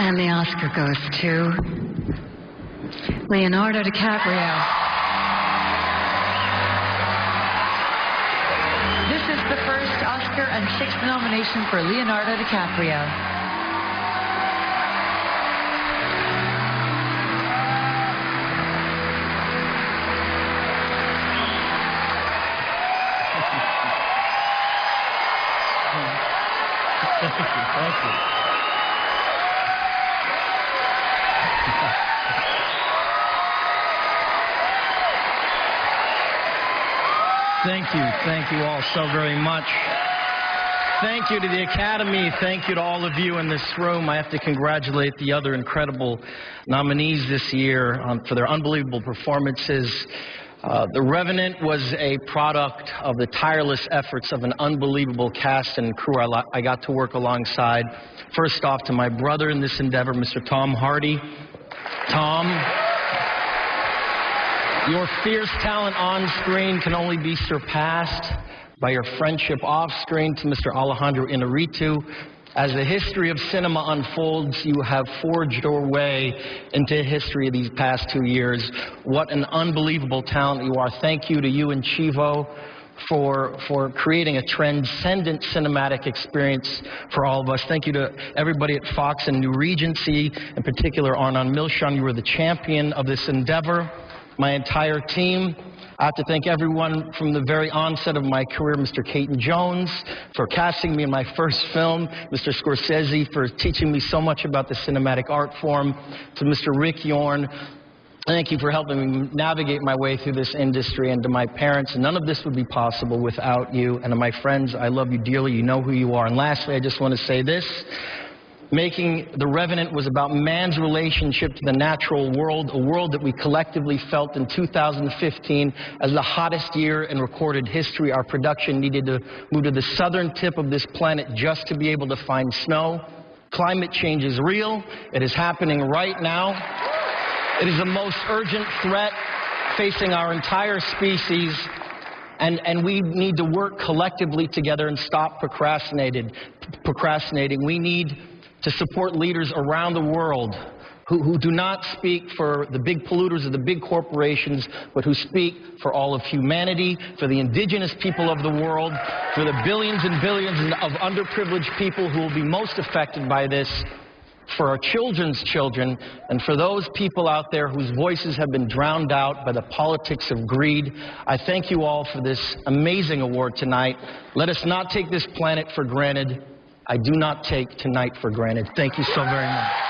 And the Oscar goes to Leonardo DiCaprio. This is the first Oscar and sixth nomination for Leonardo DiCaprio. Thank you. Thank you all so very much. Thank you to the Academy. Thank you to all of you in this room. I have to congratulate the other incredible nominees this year for their unbelievable performances. The Revenant was a product of the tireless efforts of an unbelievable cast and crew I got to work alongside. First off, to my brother in this endeavor, Mr. Tom Hardy. Tom, your fierce talent on screen can only be surpassed by your friendship off screen. To Mr. Alejandro Inarritu. As the history of cinema unfolds, you have forged your way into history these past 2 years. What an unbelievable talent you are. Thank you to you and Chivo for creating a transcendent cinematic experience for all of us. Thank you to everybody at Fox and New Regency, in particular Arnon Milchan. You were the champion of this endeavor. My entire team. I have to thank everyone from the very onset of my career, Mr. Caton Jones, for casting me in my first film, Mr. Scorsese, for teaching me so much about the cinematic art form, to Mr. Rick Yorn, thank you for helping me navigate my way through this industry, and to my parents. None of this would be possible without you, and to my friends, I love you dearly. You know who you are. And lastly, I just want to say this. Making The Revenant was about man's relationship to the natural world, a world that we collectively felt in 2015 as the hottest year in recorded history. Our production needed to move to the southern tip of this planet just to be able to find snow. Climate change is real. It is happening right now. It is the most urgent threat facing our entire species. And we need to work collectively together and stop procrastinating. We need to support leaders around the world who do not speak for the big polluters or the big corporations, but who speak for all of humanity, for the indigenous people of the world, for the billions and billions of underprivileged people who will be most affected by this, for our children's children, and for those people out there whose voices have been drowned out by the politics of greed. I thank you all for this amazing award tonight. Let us not take this planet for granted. I do not take tonight for granted. Thank you so very much.